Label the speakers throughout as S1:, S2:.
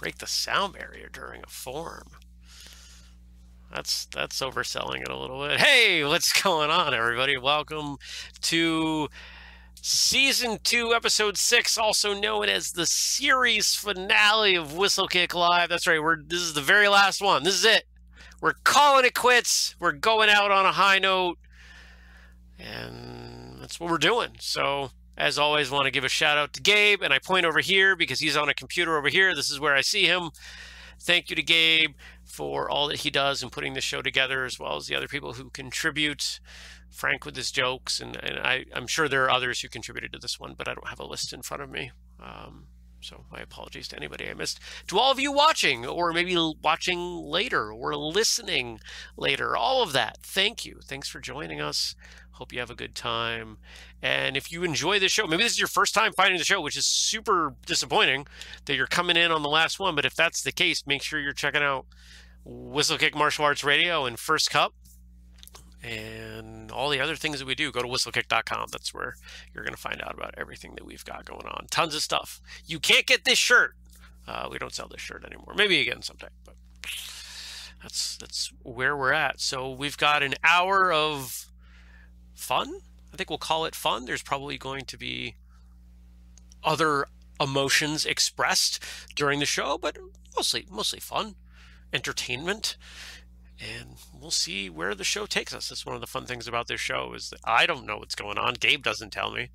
S1: break the sound barrier during a form. That's overselling it a little bit. Hey, what's going on, everybody? Welcome to Season 2, Episode 6, also known as the series finale of Whistlekick Live. That's right, this is the very last one. This is it. We're calling it quits. We're going out on a high note. And that's what we're doing. So, as always, I want to give a shout out to Gabe. And I point over here because he's on a computer over here. This is where I see him. Thank you to Gabe for all that he does in putting the show together, as well as the other people who contribute. Frank with his jokes, and I'm sure there are others who contributed to this one, but I don't have a list in front of me. So my apologies to anybody I missed. To all of you watching, or maybe watching later, or listening later, all of that, thank you. Thanks for joining us. Hope you have a good time. And if you enjoy this show, maybe this is your first time finding the show, which is super disappointing that you're coming in on the last one. But if that's the case, make sure you're checking out Whistlekick Martial Arts Radio and First Cup and all the other things that we do. Go to whistlekick.com. That's where you're going to find out about everything that we've got going on. Tons of stuff. You can't get this shirt. We don't sell this shirt anymore. Maybe again someday, but that's where we're at. So we've got an hour of fun. I think we'll call it fun. There's probably going to be other emotions expressed during the show, but mostly fun, entertainment, and we'll see where the show takes us. That's one of the fun things about this show, is that I don't know what's going on. Gabe doesn't tell me,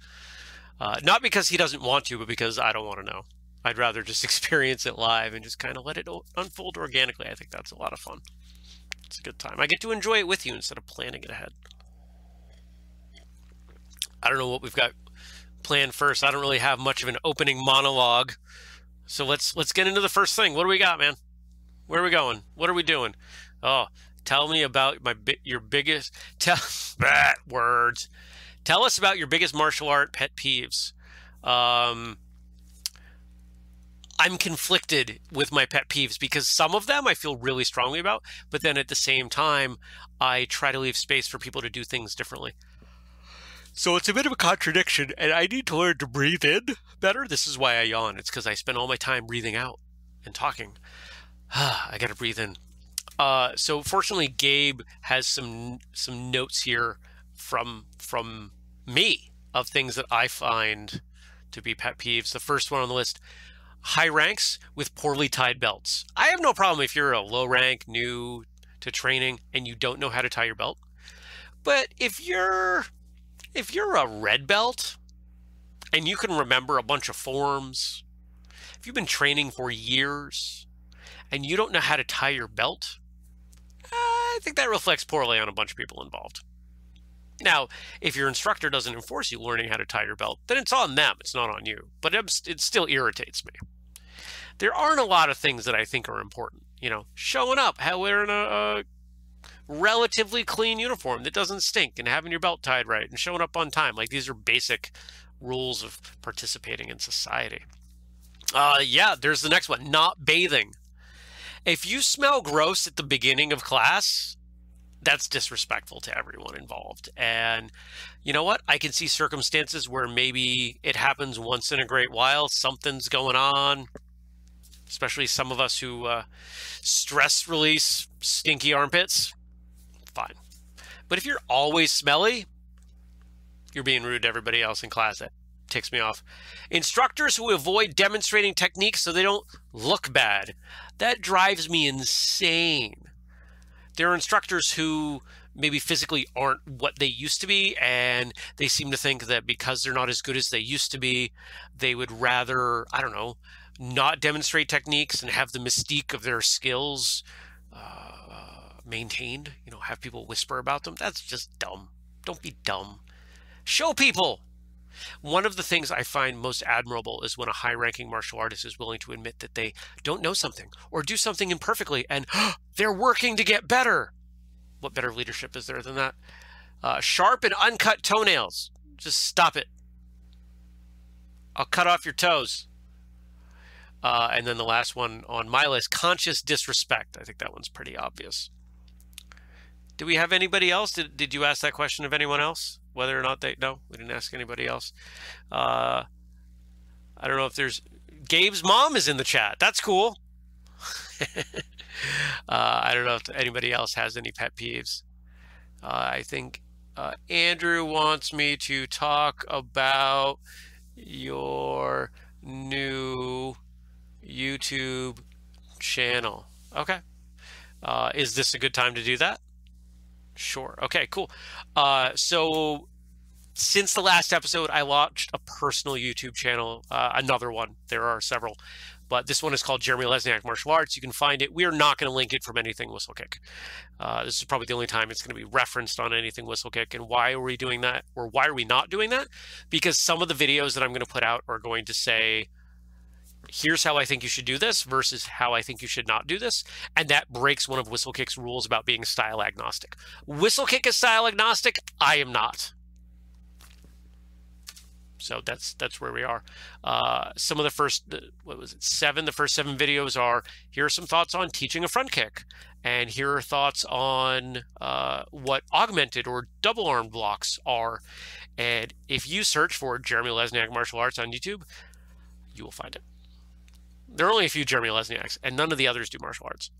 S1: not because he doesn't want to, but because I don't want to know. I'd rather just experience it live and just kind of let it unfold organically. I think that's a lot of fun. It's a good time. I get to enjoy it with you instead of planning it ahead. I don't know what we've got planned first. I don't really have much of an opening monologue. So let's get into the first thing. What do we got, man? Where are we going? What are we doing? Oh, tell me about your biggest words. Tell us about your biggest martial art pet peeves. I'm conflicted with my pet peeves because some of them I feel really strongly about, but then at the same time, I try to leave space for people to do things differently. So it's a bit of a contradiction, and I need to learn to breathe in better. This is why I yawn. It's because I spend all my time breathing out and talking. I got to breathe in. So fortunately, Gabe has some notes here from me of things that I find to be pet peeves. The first one on the list: high ranks with poorly tied belts. I have no problem if you're a low rank, new to training, and you don't know how to tie your belt. But if you're a red belt and you can remember a bunch of forms, if you've been training for years and you don't know how to tie your belt, I think that reflects poorly on a bunch of people involved. Now, if your instructor doesn't enforce you learning how to tie your belt, then it's on them. It's not on you. But it still irritates me. There aren't a lot of things that I think are important. You know, showing up, wearing a relatively clean uniform that doesn't stink, and having your belt tied right, and showing up on time. Like, these are basic rules of participating in society. Yeah, there's the next one: not bathing. If you smell gross at the beginning of class, that's disrespectful to everyone involved. And you know what? I can see circumstances where maybe it happens once in a great while. Something's going on, especially some of us who stress release stinky armpits. Fine. But if you're always smelly, you're being rude to everybody else in class. That ticks me off. Instructors who avoid demonstrating techniques so they don't look bad. That drives me insane. There are instructors who maybe physically aren't what they used to be, and they seem to think that because they're not as good as they used to be, they would rather, I don't know, not demonstrate techniques and have the mystique of their skills maintained, you know, have people whisper about them. That's just dumb. Don't be dumb. Show people. One of the things I find most admirable is when a high-ranking martial artist is willing to admit that they don't know something or do something imperfectly, and they're working to get better. What better leadership is there than that? Sharp and uncut toenails. Just stop it. I'll cut off your toes. And then the last one on my list: conscious disrespect. I think that one's pretty obvious. Do we have anybody else? Did you ask that question of anyone else? Whether or not they... No, we didn't ask anybody else. I don't know if there's... Gabe's mom is in the chat. That's cool. I don't know if anybody else has any pet peeves. I think Andrew wants me to talk about your new YouTube channel. Okay. Is this a good time to do that? Sure. Okay, cool. So since the last episode, I launched a personal YouTube channel, another one. There are several, but this one is called Jeremy Lesniak Martial Arts. You can find it. We are not going to link it from anything Whistlekick. This is probably the only time it's going to be referenced on anything Whistlekick. And why are we doing that? Or why are we not doing that? Because some of the videos that I'm going to put out are going to say, here's how I think you should do this versus how I think you should not do this. And that breaks one of Whistlekick's rules about being style agnostic. Whistlekick is style agnostic. I am not. So that's where we are. Some of the first, what was it, the first 7 videos are, here are some thoughts on teaching a front kick. And here are thoughts on what augmented or double arm blocks are. And if you search for Jeremy Lesniak Martial Arts on YouTube, you will find it. There are only a few Jeremy Lesniaks, and none of the others do martial arts.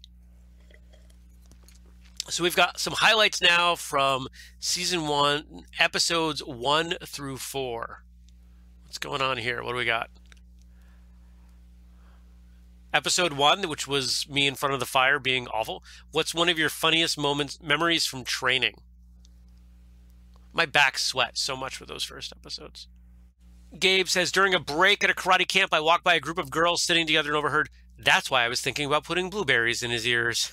S1: So we've got some highlights now from season 1, episodes 1 through 4. What's going on here? What do we got? Episode 1, which was me in front of the fire being awful. What's one of your funniest memories from training? My back sweat so much with those first episodes. Gabe says, during a break at a karate camp, I walked by a group of girls sitting together and overheard, that's why I was thinking about putting blueberries in his ears.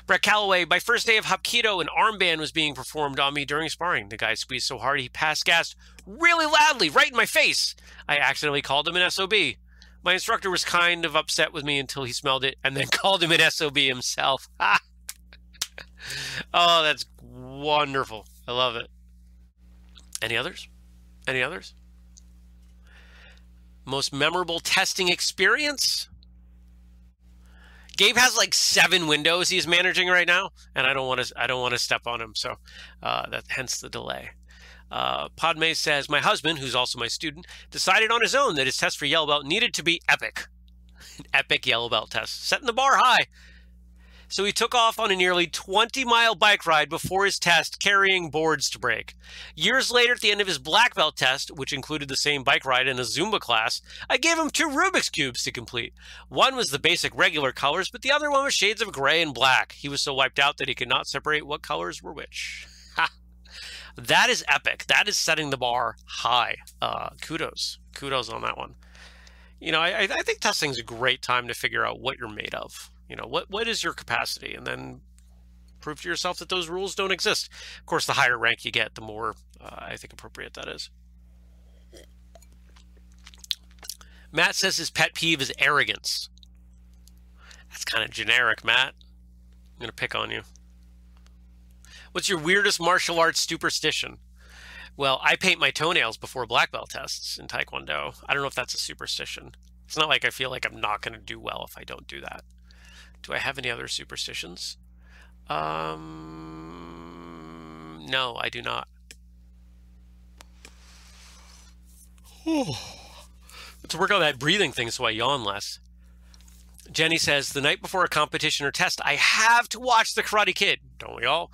S1: Brett Calloway, my first day of Hapkido, an armband was being performed on me during sparring. The guy squeezed so hard he passed gas really loudly right in my face. I accidentally called him an SOB. My instructor was kind of upset with me until he smelled it and then called him an SOB himself. Oh, that's wonderful. I love it. Any others? Any others? Most memorable testing experience? Gabe has like 7 windows he's managing right now, and I don't want to step on him, so that hence the delay. Padme says, my husband, who's also my student, decided on his own that his test for yellow belt needed to be epic. An epic yellow belt test, setting the bar high. So he took off on a nearly 20-mile bike ride before his test, carrying boards to break. Years later, at the end of his black belt test, which included the same bike ride and a Zumba class, I gave him 2 Rubik's Cubes to complete. One was the basic regular colors, but the other one was shades of gray and black. He was so wiped out that he could not separate what colors were which. Ha! That is epic. That is setting the bar high. Kudos. Kudos on that one. You know, I think testing is a great time to figure out what you're made of. You know, what is your capacity? And then prove to yourself that those rules don't exist. Of course, the higher rank you get, the more I think appropriate that is. Matt says his pet peeve is arrogance. That's kind of generic, Matt. I'm going to pick on you. What's your weirdest martial arts superstition? Well, I paint my toenails before black belt tests in Taekwondo. I don't know if that's a superstition. It's not like I feel like I'm not going to do well if I don't do that. Do I have any other superstitions? No, I do not. Let's work on that breathing thing so I yawn less. Jenny says, the night before a competition or test, I have to watch The Karate Kid. Don't we all?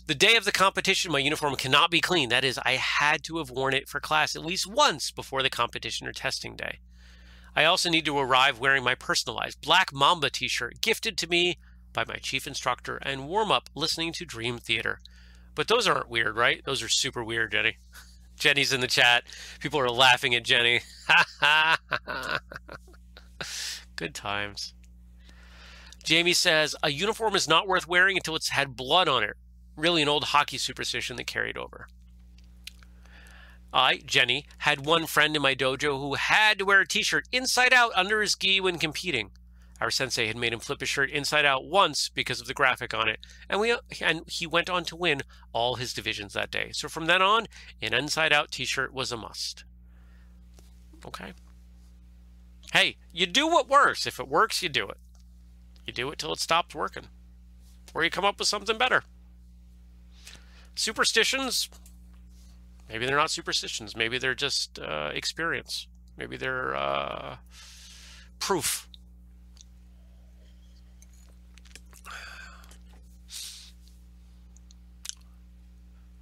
S1: The day of the competition, my uniform cannot be clean. That is, I had to have worn it for class at least once before the competition or testing day. I also need to arrive wearing my personalized Black Mamba t-shirt gifted to me by my chief instructor and warm up listening to Dream Theater. But those aren't weird, right? Those are super weird, Jenny. Jenny's in the chat. People are laughing at Jenny. Good times. Jamie says, a uniform is not worth wearing until it's had blood on it. Really an old hockey superstition that carried over. I, Jenny, had one friend in my dojo who had to wear a t-shirt inside out under his gi when competing. Our sensei had made him flip his shirt inside out once because of the graphic on it, and he went on to win all his divisions that day. So from then on, an inside out t-shirt was a must. Okay. Hey, you do what works. If it works, you do it. You do it till it stops working. Or you come up with something better. Superstitions, maybe they're not superstitions. Maybe they're just experience. Maybe they're proof.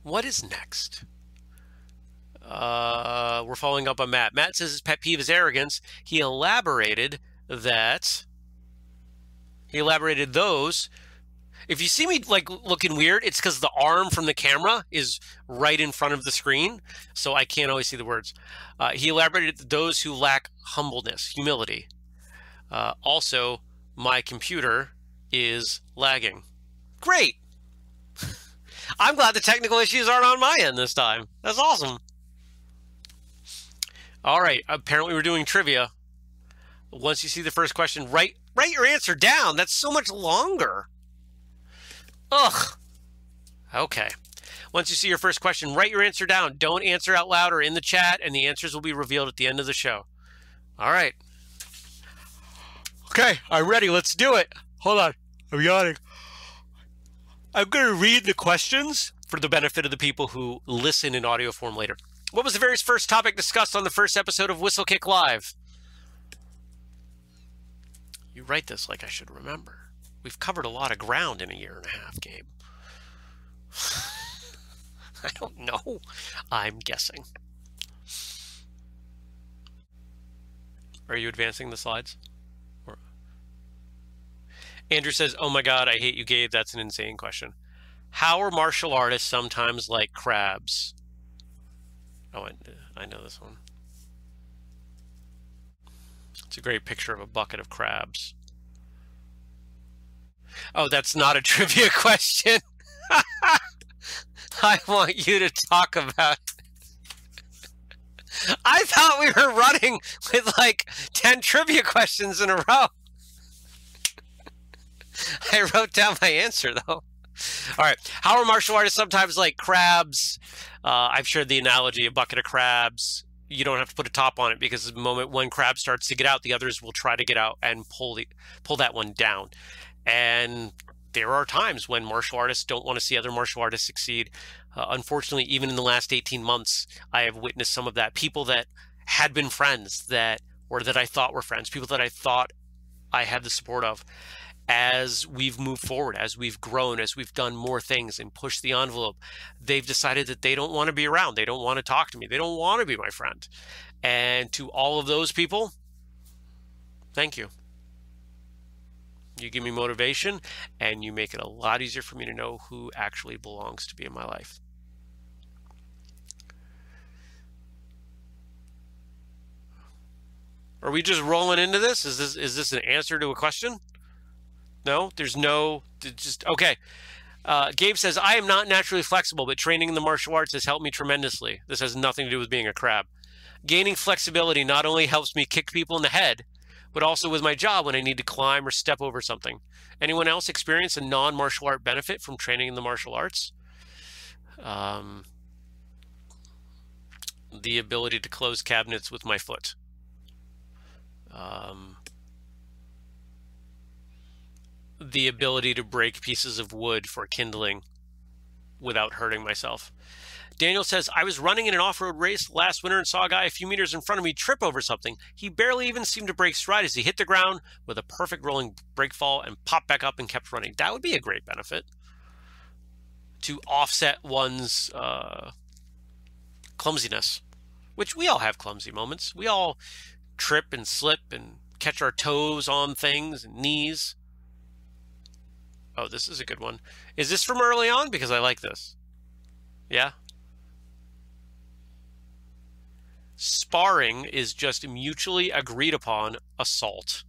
S1: What is next? We're following up on Matt. Matt says his pet peeve is arrogance. He elaborated those. If you see me like looking weird, it's because the arm from the camera is right in front of the screen, so I can't always see the words. He elaborated those who lack humbleness, humility. Also, my computer is lagging. Great. I'm glad the technical issues aren't on my end this time. That's awesome. All right, apparently we're doing trivia. Once you see the first question, write your answer down. That's so much longer. Ugh. Okay. Once you see your first question, write your answer down. Don't answer out loud or in the chat, and the answers will be revealed at the end of the show. All right. Okay, I'm ready. Let's do it. Hold on. I'm yawning. I'm going to read the questions for the benefit of the people who listen in audio form later. What was the very first topic discussed on the first episode of Whistlekick Live? You write this like I should remember. We've covered a lot of ground in a year and a half, Gabe. I don't know. I'm guessing. Are you advancing the slides? Andrew says, oh my God, I hate you, Gabe. That's an insane question. How are martial artists sometimes like crabs? Oh, I know this one. It's a great picture of a bucket of crabs. Oh, that's not a trivia question. I want you to talk about it. I thought we were running with like 10 trivia questions in a row. I wrote down my answer, though. All right. How are martial artists sometimes like crabs? I've shared the analogy, a bucket of crabs. You don't have to put a top on it because the moment one crab starts to get out, the others will try to get out and pull that one down. And there are times when martial artists don't want to see other martial artists succeed. Unfortunately, even in the last 18 months, I have witnessed some of that. People that had been friends or that I thought were friends, people that I thought I had the support of. As we've moved forward, as we've grown, as we've done more things and pushed the envelope, they've decided that they don't want to be around. They don't want to talk to me. They don't want to be my friend. And to all of those people, thank you. You give me motivation, and you make it a lot easier for me to know who actually belongs to be in my life. Are we just rolling into this? Is this an answer to a question? No, there's no, just, okay. Gabe says, I am not naturally flexible, but training in the martial arts has helped me tremendously. This has nothing to do with being a crab. Gaining flexibility not only helps me kick people in the head, but also with my job when I need to climb or step over something. Anyone else experience a non-martial art benefit from training in the martial arts? The ability to close cabinets with my foot. The ability to break pieces of wood for kindling without hurting myself. Daniel says, I was running in an off-road race last winter and saw a guy a few meters in front of me trip over something. He barely even seemed to break stride as he hit the ground with a perfect rolling brake fall and popped back up and kept running. That would be a great benefit to offset one's clumsiness, which we all have clumsy moments. We all trip and slip and catch our toes on things and knees. Oh, this is a good one. Is this from early on? Because I like this. Yeah. Sparring is just mutually agreed upon assault.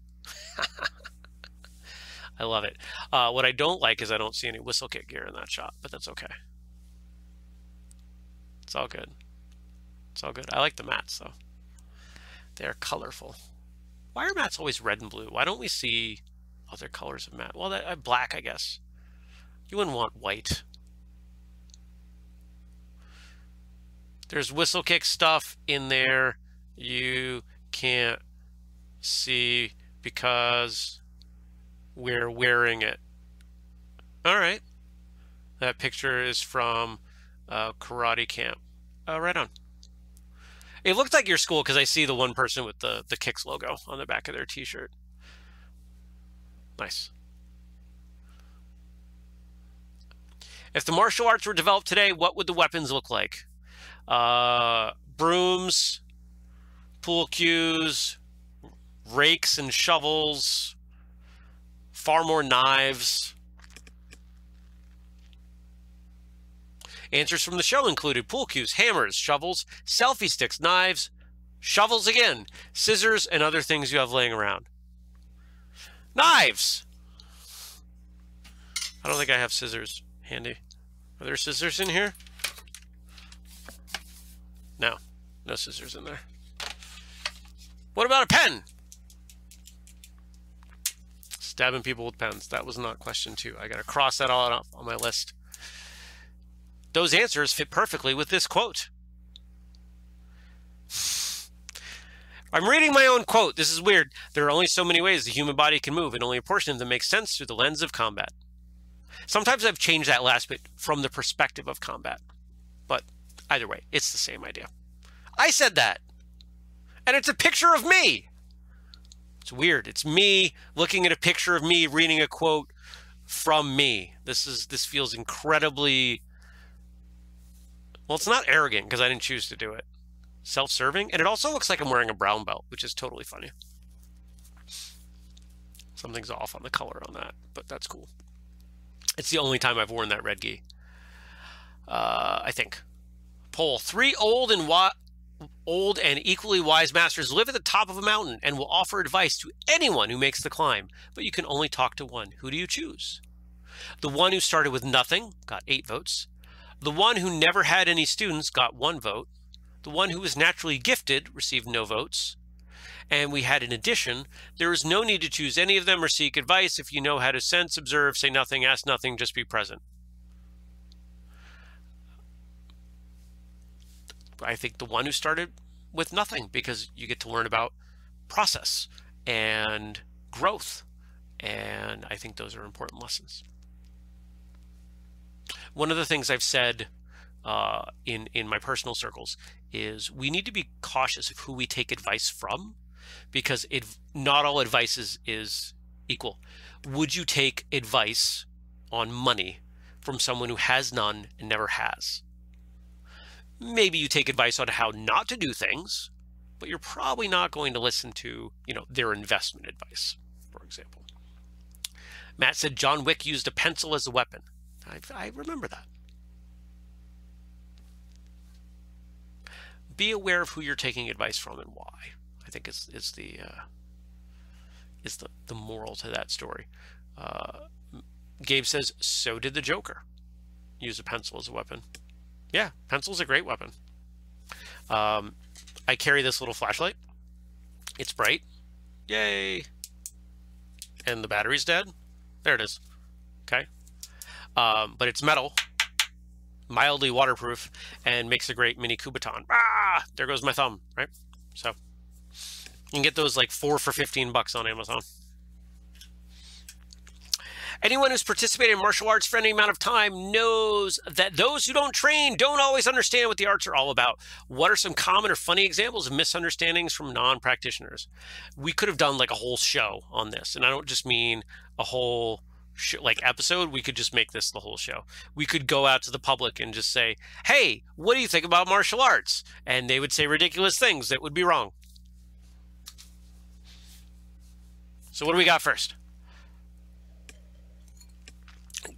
S1: I love it. What I don't like is I don't see any Whistlekick gear in that shot, but that's okay. It's all good. It's all good. I like the mats, though. They're colorful. Why are mats always red and blue? Why don't we see other colors of mat? Well, black, I guess. You wouldn't want white. There's Whistlekick stuff in there you can't see because we're wearing it. All right. That picture is from karate camp. Right on. It looked like your school because I see the one person with the Kicks logo on the back of their t-shirt. Nice. If the martial arts were developed today, what would the weapons look like? Brooms, pool cues, rakes and shovels, far more knives. Answers from the show included pool cues, hammers, shovels, selfie sticks, knives, shovels again, scissors, and other things you have laying around. Knives! I don't think I have scissors handy. Are there scissors in here? No. No scissors in there. What about a pen? Stabbing people with pens. That was not question 2. I got to cross that all off on my list. Those answers fit perfectly with this quote. I'm reading my own quote. This is weird. There are only so many ways the human body can move, and only a portion of them makes sense through the lens of combat. Sometimes I've changed that last bit from the perspective of combat. But either way, it's the same idea. I said that. And it's a picture of me. It's weird. It's me looking at a picture of me reading a quote from me. This feels incredibly... Well, it's not arrogant because I didn't choose to do it. Self-serving. And it also looks like I'm wearing a brown belt, which is totally funny. Something's off on the color on that, but that's cool. It's the only time I've worn that red gi. I think. Poll. 3 old and equally wise masters live at the top of a mountain and will offer advice to anyone who makes the climb, but you can only talk to one. Who do you choose? The one who started with nothing got 8 votes. The one who never had any students got 1 vote. The one who was naturally gifted received no votes. And we had an addition. There is no need to choose any of them or seek advice. If you know how to sense, observe, say nothing, ask nothing, just be present. I think the one who started with nothing, because you get to learn about process and growth. And I think those are important lessons. One of the things I've said in my personal circles is we need to be cautious of who we take advice from, because not all advice is equal. Would you take advice on money from someone who has none and never has? Maybe you take advice on how not to do things, but you're probably not going to listen to, their investment advice, for example. Matt said John Wick used a pencil as a weapon. I remember that. Be aware of who you're taking advice from and why. I think is the moral to that story. Gabe says, so did the Joker use a pencil as a weapon. Yeah, pencil's a great weapon. I carry this little flashlight. It's bright. Yay. And the battery's dead. There it is. Okay. But it's metal, mildly waterproof, and makes a great mini Kubaton. Ah, there goes my thumb, right? So you can get those like 4 for $15 on Amazon. Anyone who's participated in martial arts for any amount of time knows that those who don't train don't always understand what the arts are all about. What are some common or funny examples of misunderstandings from non-practitioners? We could have done like a whole show on this, and I don't just mean a whole episode. We could just make this the whole show. We could go out to the public and just say, hey, what do you think about martial arts? And they would say ridiculous things that would be wrong. So what do we got first?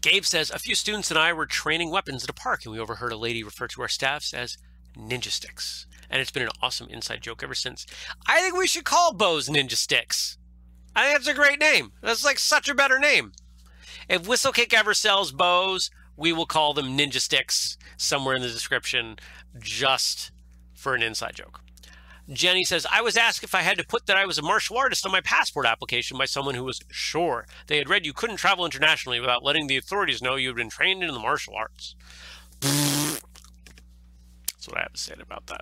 S1: Gabe says, a few students and I were training weapons at a park, and we overheard a lady refer to our staffs as ninja sticks. And it's been an awesome inside joke ever since. I think we should call bows ninja sticks. I think that's a great name. That's like such a better name. If Whistlekick ever sells bows, we will call them ninja sticks somewhere in the description just for an inside joke. Jenny says, I was asked if I had to put that I was a martial artist on my passport application by someone who was sure they had read you couldn't travel internationally without letting the authorities know you had been trained in the martial arts. That's what I have to say about that.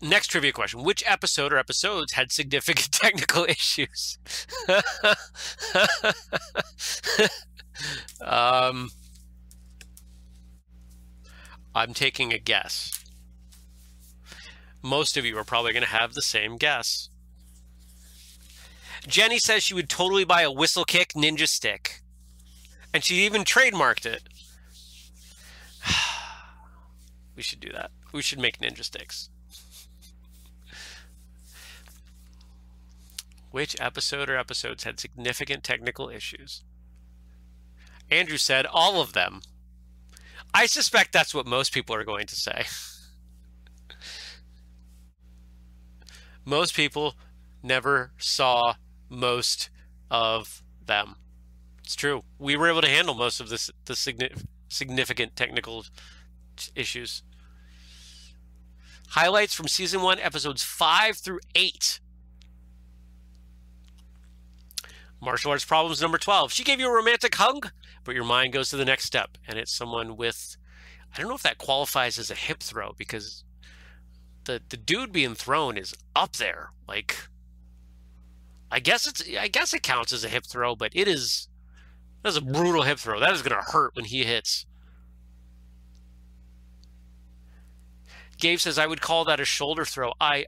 S1: Next trivia question. Which episode or episodes had significant technical issues? I'm taking a guess. Most of you are probably going to have the same guess. Jenny says she would totally buy a Whistlekick ninja stick. And she even trademarked it. We should do that. We should make ninja sticks. Which episode or episodes had significant technical issues? Andrew said all of them. I suspect that's what most people are going to say. Most people never saw most of them. It's true. We were able to handle most of the significant technical issues. Highlights from season 1, episodes 5 through 8. Martial arts problems number 12. She gave you a romantic hug, but your mind goes to the next step, and it's someone with, I don't know if that qualifies as a hip throw, because the dude being thrown is up there. Like, I guess it counts as a hip throw, but that's a brutal hip throw. That is going to hurt when he hits. Gabe says, I would call that a shoulder throw. I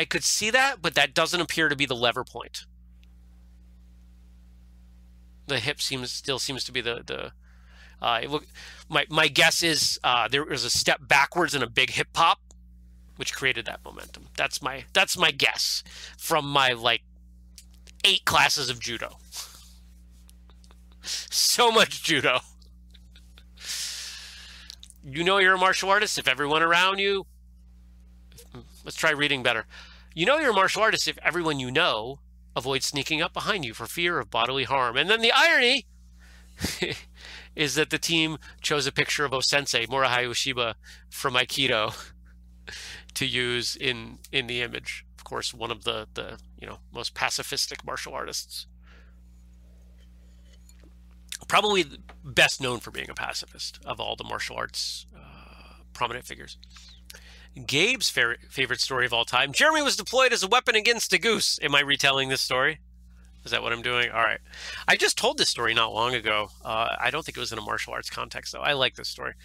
S1: could see that, but that doesn't appear to be the lever point. The hip still seems to be my guess is there was a step backwards and a big hip pop, which created that momentum. That's my guess from my 8 classes of judo. So much judo. You know you're a martial artist if everyone around you. Let's try reading better. You know you're a martial artist if everyone you know avoids sneaking up behind you for fear of bodily harm. And then the irony is that the team chose a picture of O-sensei, Morihei Ueshiba, from Aikido to use in the image. Of course, one of the most pacifistic martial artists. Probably best known for being a pacifist of all the martial arts prominent figures. Gabe's favorite story of all time. Jeremy was deployed as a weapon against a goose. Am I retelling this story? Is that what I'm doing? All right. I just told this story not long ago. I don't think it was in a martial arts context, though. I like this story.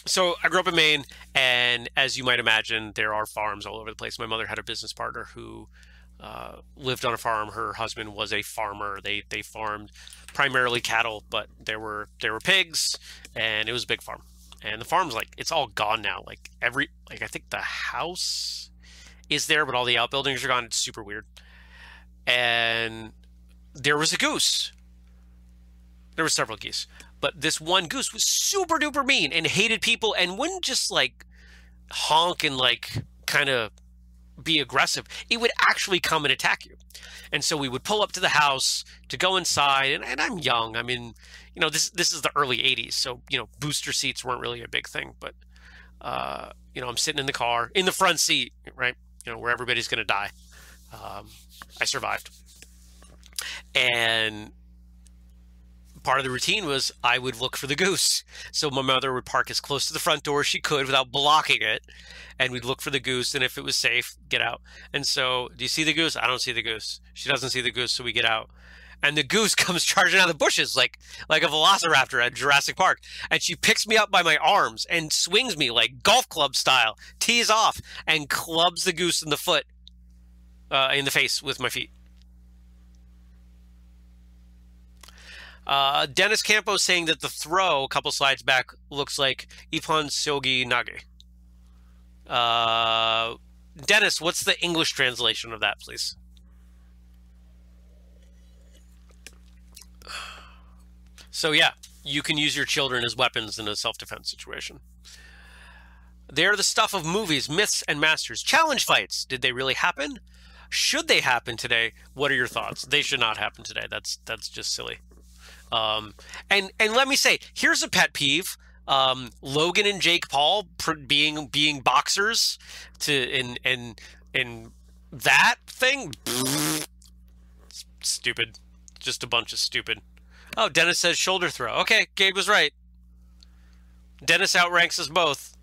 S1: So I grew up in Maine, and as you might imagine, there are farms all over the place. My mother had a business partner who lived on a farm. Her husband was a farmer. They farmed primarily cattle, but there were pigs, and it was a big farm. And the farm's it's all gone now. I think the house is there, but all the outbuildings are gone. It's super weird. And there was a goose. There were several geese, but this one goose was super duper mean and hated people and wouldn't just honk and kind of be aggressive. It would actually come and attack you. And so we would pull up to the house to go inside, and I'm young. I mean, this is the early 80s, so booster seats weren't really a big thing, but I'm sitting in the car in the front seat, right, where everybody's going to die. I survived. And part of the routine was I would look for the goose. So my mother would park as close to the front door as she could without blocking it. And we'd look for the goose. And if it was safe, get out. And so, do you see the goose? I don't see the goose. She doesn't see the goose. So we get out. And the goose comes charging out of the bushes like a velociraptor at Jurassic Park. And she picks me up by my arms and swings me like golf club style, tees off, and clubs the goose in the foot, in the face with my feet. Dennis Campos saying that the throw, a couple slides back, looks like Ippon Sogi Nage. Dennis, what's the English translation of that, please? So yeah, you can use your children as weapons in a self-defense situation. They're the stuff of movies, myths, and masters. Challenge fights. Did they really happen? Should they happen today? What are your thoughts? They should not happen today. That's just silly. And let me say, here's a pet peeve. Logan and Jake Paul being boxers in that thing, stupid. Just a bunch of stupid. Oh, Dennis says shoulder throw. Okay, Gabe was right. Dennis outranks us both.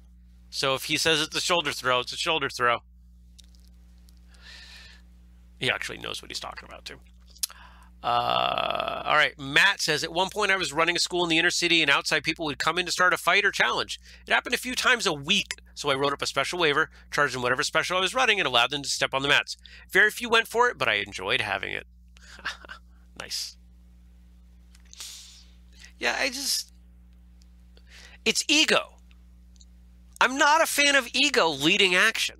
S1: So if he says it's a shoulder throw, it's a shoulder throw. He actually knows what he's talking about, too. All right, Matt says, at one point I was running a school in the inner city and outside people would come in to start a fight or challenge. It happened a few times a week, so I wrote up a special waiver, charged them whatever special I was running, and allowed them to step on the mats. Very few went for it, but I enjoyed having it. Nice. Yeah, it's ego. I'm not a fan of ego leading action.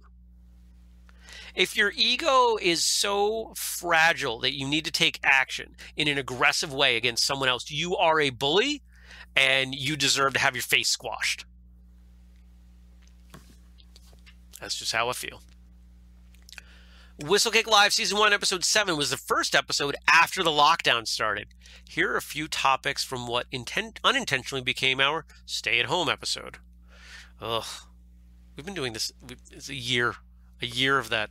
S1: If your ego is so fragile that you need to take action in an aggressive way against someone else, you are a bully and you deserve to have your face squashed. That's just how I feel. Whistlekick Live Season 1, Episode 7 was the first episode after the lockdown started. Here are a few topics from what unintentionally became our stay-at-home episode. Ugh. We've been doing this. It's a year of that.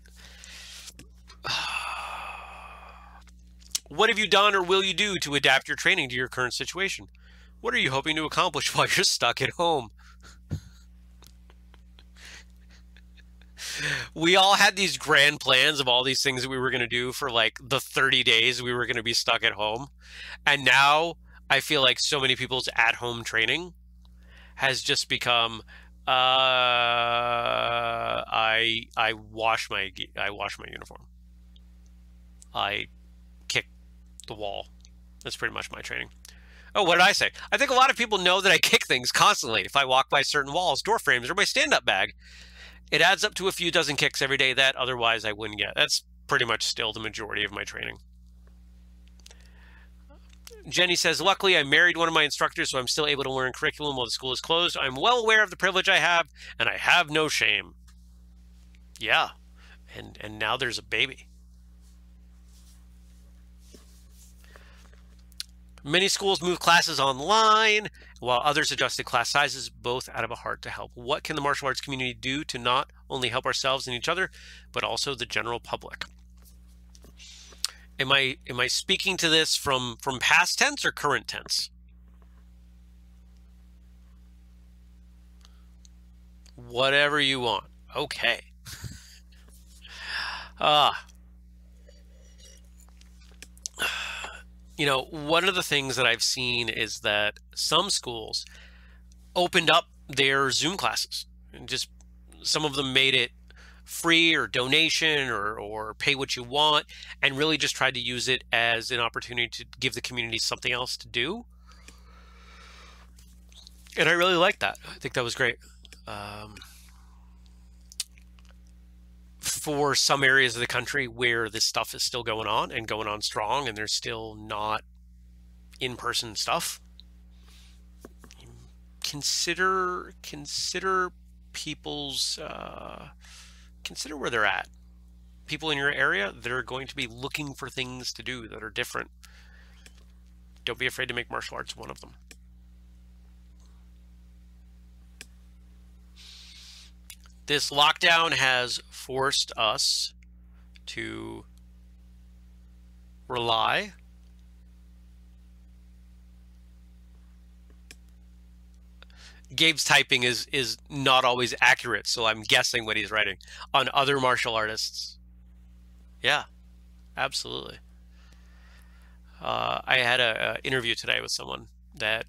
S1: What have you done or will you do to adapt your training to your current situation? What are you hoping to accomplish while you're stuck at home? We all had these grand plans of all these things that we were going to do for like the 30 days we were going to be stuck at home. And now I feel like so many people's at-home training has just become I wash my uniform. I kick the wall. That's pretty much my training. Oh, what did I say? I think a lot of people know that I kick things constantly. If I walk by certain walls, door frames, or my stand-up bag, it adds up to a few dozen kicks every day that otherwise I wouldn't get. That's pretty much still the majority of my training. Jenny says, luckily I married one of my instructors, so I'm still able to learn curriculum while the school is closed. I'm well aware of the privilege I have, and I have no shame. Yeah, and now there's a baby. Many schools move classes online, while others adjusted class sizes, both out of a heart to help. What can the martial arts community do to not only help ourselves and each other, but also the general public? Am I speaking to this from past tense or current tense? Whatever you want. Okay. You know, one of the things that I've seen is that some schools opened up their Zoom classes, and just some of them made it free or donation or pay what you want, and really just tried to use it as an opportunity to give the community something else to do. And I really like that. I think that was great. For some areas of the country where this stuff is still going on and going on strong, and there's still not in-person stuff, consider people's consider where they're at. People in your area that are going to be looking for things to do that are different. Don't be afraid to make martial arts one of them. This lockdown has forced us to rely Gabe's typing is not always accurate, so I'm guessing what he's writing on other martial artists. Yeah, absolutely. I had an interview today with someone that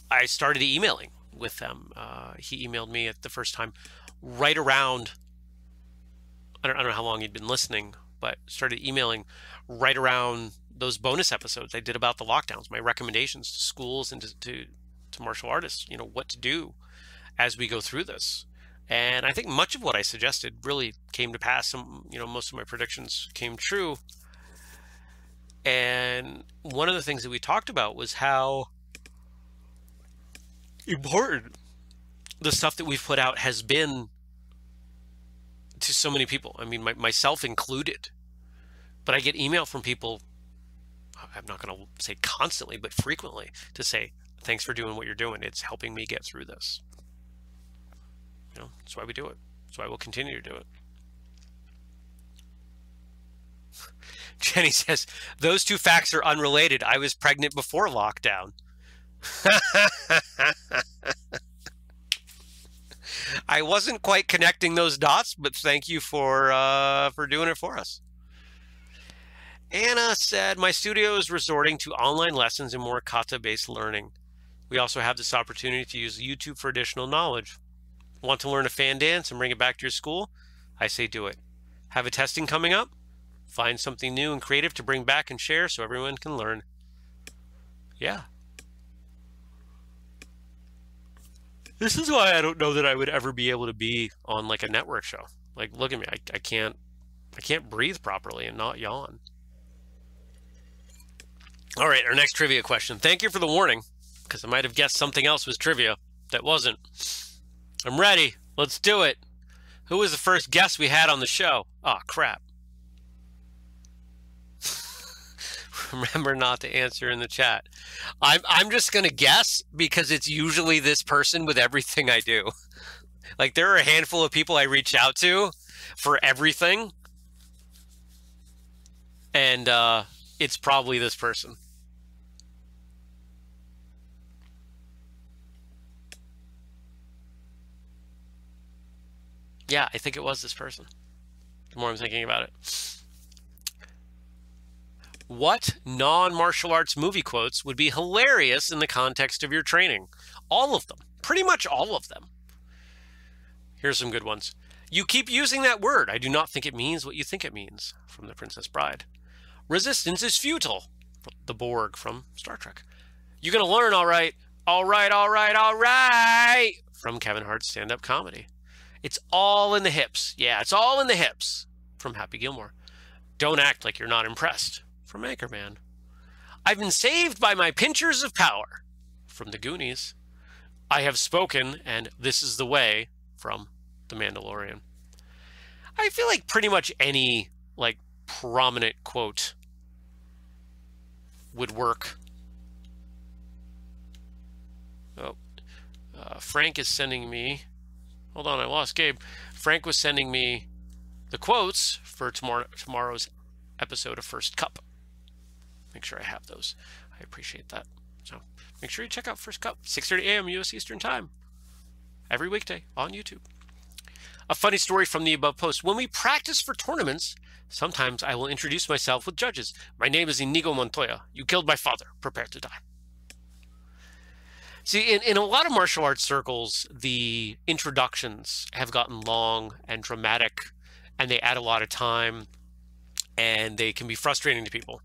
S1: I started emailing with them. He emailed me at the first time right around, I don't know how long he'd been listening, but started emailing right around those bonus episodes I did about the lockdowns, my recommendations to schools and to martial artists, you know, what to do as we go through this. And I think much of what I suggested really came to pass. Some, you know, most of my predictions came true. And one of the things that we talked about was how important the stuff that we've put out has been to so many people. I mean, myself included. But I get email from people, I'm not going to say constantly, but frequently, to say, thanks for doing what you're doing. It's helping me get through this. You know, that's why we do it. That's why we'll continue to do it. Jenny says, those two facts are unrelated. I was pregnant before lockdown. I wasn't quite connecting those dots, but thank you for doing it for us. Anna said, my studio is resorting to online lessons and more kata-based learning. We also have this opportunity to use YouTube for additional knowledge. Want to learn a fan dance and bring it back to your school? I say do it. Have a testing coming up? Find something new and creative to bring back and share so everyone can learn. Yeah, This is why I don't know that I would ever be able to be on like a network show. Like, look at me. I can't breathe properly and not yawn. All right, our next trivia question. Thank you for the warning, because I might have guessed something else was trivia that wasn't. I'm ready. Let's do it. Who was the first guest we had on the show? Oh, crap. Remember not to answer in the chat. I'm just going to guess because it's usually this person with everything I do. Like, there are a handful of people I reach out to for everything. And it's probably this person. Yeah, I think it was this person. The more I'm thinking about it. What non-martial arts movie quotes would be hilarious in the context of your training? All of them. Pretty much all of them. Here's some good ones. You keep using that word. I do not think it means what you think it means. From The Princess Bride. Resistance is futile. The Borg from Star Trek. You're going to learn, all right. All right, all right, all right. From Kevin Hart's stand-up comedy. It's all in the hips. Yeah, it's all in the hips. From Happy Gilmore. Don't act like you're not impressed. From Anchorman. I've been saved by my pinchers of power. From The Goonies. I have spoken, and this is the way. From The Mandalorian. I feel like pretty much any like prominent quote would work. Oh, Frank is sending me. Hold on, I lost Gabe. Frank was sending me the quotes for tomorrow's episode of First Cup. Make sure I have those. I appreciate that. So make sure you check out First Cup, 6:30 a.m. U.S. Eastern Time. Every weekday on YouTube. A funny story from the above post. When we practice for tournaments, sometimes I will introduce myself with judges. My name is Inigo Montoya. You killed my father. Prepare to die. See, in a lot of martial arts circles, the introductions have gotten long and dramatic, and they add a lot of time, and they can be frustrating to people.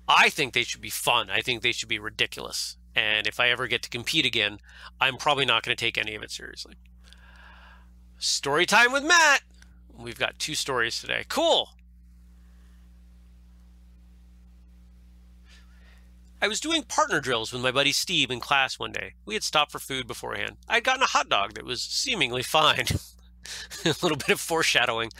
S1: I think they should be fun. I think they should be ridiculous. And if I ever get to compete again, I'm probably not going to take any of it seriously. Story time with Matt. We've got 2 stories today. Cool. I was doing partner drills with my buddy Steve in class one day. We had stopped for food beforehand. I'd gotten a hot dog that was seemingly fine. A little bit of foreshadowing.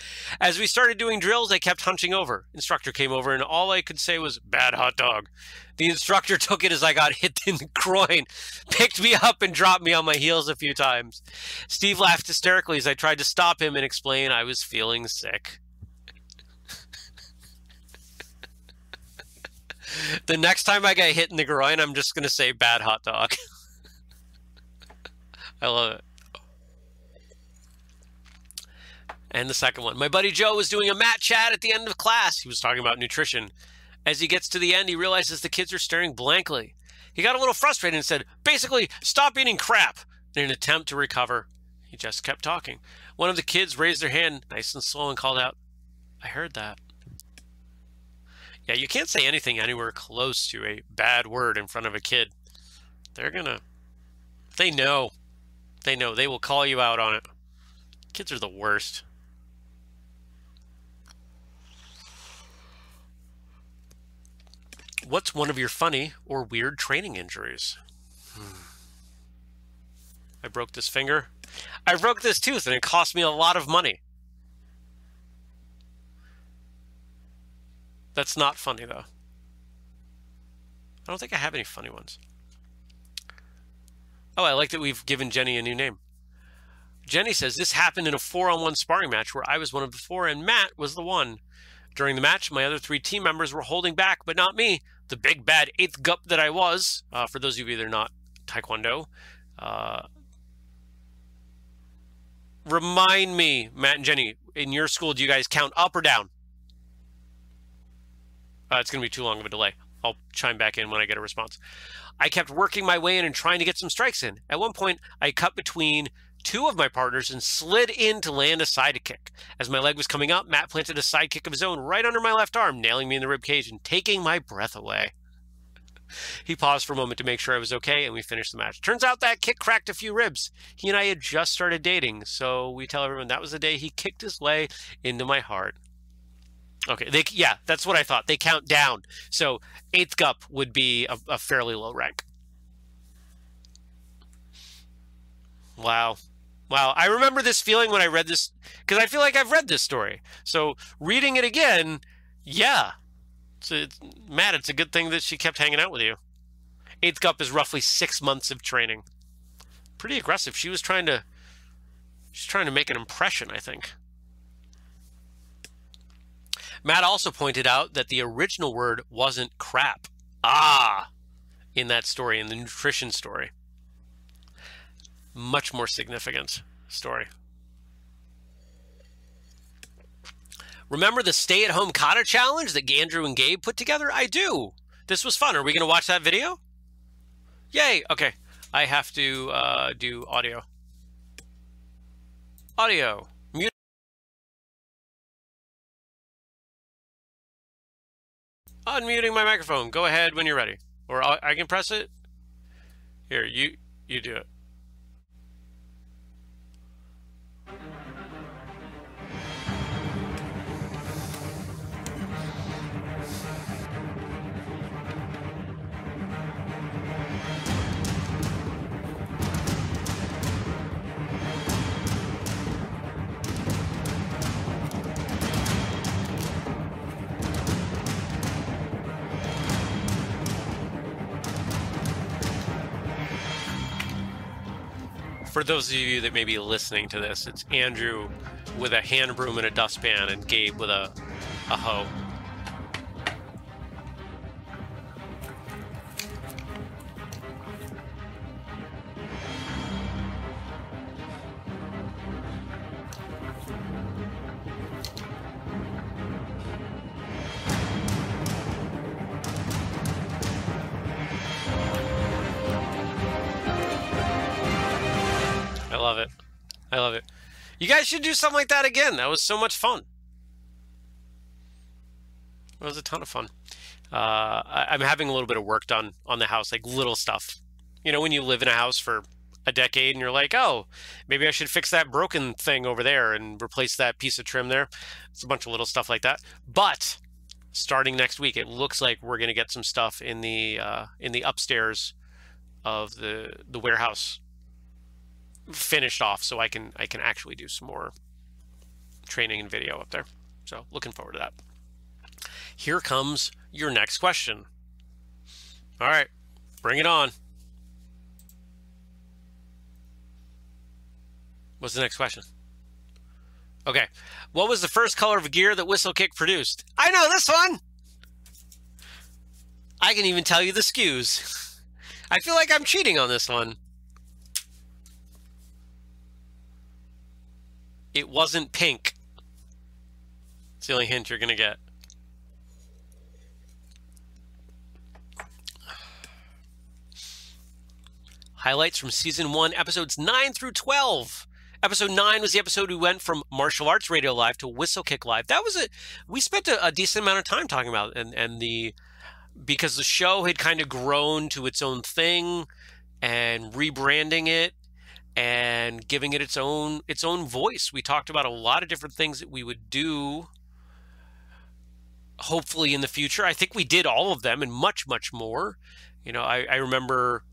S1: As we started doing drills, I kept hunching over. Instructor came over and all I could say was, bad hot dog. The instructor took it as I got hit in the groin, picked me up and dropped me on my heels a few times. Steve laughed hysterically as I tried to stop him and explain I was feeling sick. The next time I get hit in the groin, I'm just going to say bad hot dog. I love it. And the second one. My buddy Joe was doing a mat chat at the end of class. He was talking about nutrition. As he gets to the end, he realizes the kids are staring blankly. He got a little frustrated and said, basically, stop eating crap. In an attempt to recover, he just kept talking. One of the kids raised their hand nice and slow and called out, I heard that. Yeah, you can't say anything anywhere close to a bad word in front of a kid. They're gonna... They know. They know. They will call you out on it. Kids are the worst. What's one of your funny or weird training injuries? I broke this finger. I broke this tooth and it cost me a lot of money. That's not funny though. I don't think I have any funny ones. Oh, I like that we've given Jenny a new name. Jenny says, this happened in a 4-on-1 sparring match where I was one of the 4 and Matt was the 1. During the match, my other 3 team members were holding back, but not me, the big bad 8th gup that I was. For those of you that are not Taekwondo, remind me, Matt and Jenny, in your school, do you guys count up or down? It's going to be too long of a delay. I'll chime back in when I get a response. I kept working my way in and trying to get some strikes in. At one point, I cut between 2 of my partners and slid in to land a side kick. As my leg was coming up, Matt planted a side kick of his own right under my left arm, nailing me in the rib cage and taking my breath away. He paused for a moment to make sure I was okay, and we finished the match. Turns out that kick cracked a few ribs. He and I had just started dating, so we tell everyone that was the day he kicked his way into my heart. Okay, yeah, that's what I thought. They count down. So 8th Gup would be a fairly low rank. Wow. Wow, I remember this feeling when I read this, because I feel like I've read this story. So reading it again, yeah. Matt, it's a good thing that she kept hanging out with you. 8th Gup is roughly 6 months of training. Pretty aggressive. She's trying to make an impression, I think. Matt also pointed out that the original word wasn't crap. In that story, in the nutrition story. Much more significant story. Remember the stay-at-home kata challenge that Andrew and Gabe put together? I do. This was fun. Are we going to watch that video? Yay. Okay. I have to do audio. Audio. Mute. Unmuting my microphone. Go ahead when you're ready. Or I can press it. Here, you do it. For those of you that may be listening to this, it's Andrew with a hand broom and a dustpan, and Gabe with a hoe. I love it. I love it. You guys should do something like that again. That was so much fun. It was a ton of fun. I'm having a little bit of work done on the house, like little stuff. You know, when you live in a house for a decade and you're like, oh, maybe I should fix that broken thing over there and replace that piece of trim there. It's a bunch of little stuff like that. But starting next week, it looks like we're going to get some stuff in the upstairs of the warehouse finished off, so I can actually do some more training and video up there. So looking forward to that. Here comes your next question. All right, bring it on. What's the next question? Okay, what was the first color of gear that Whistlekick produced? I know this one. I can even tell you the SKUs. I feel like I'm cheating on this one. It wasn't pink. It's the only hint you're going to get. Highlights from Season 1, Episodes 9 through 12. Episode 9 was the episode we went from Martial Arts Radio Live to Whistlekick Live. That was we spent a decent amount of time talking about it, because the show had kind of grown to its own thing and rebranding it and giving it its own voice. We talked about a lot of different things that we would do, hopefully in the future. I think we did all of them and much, much more. You know, I remember,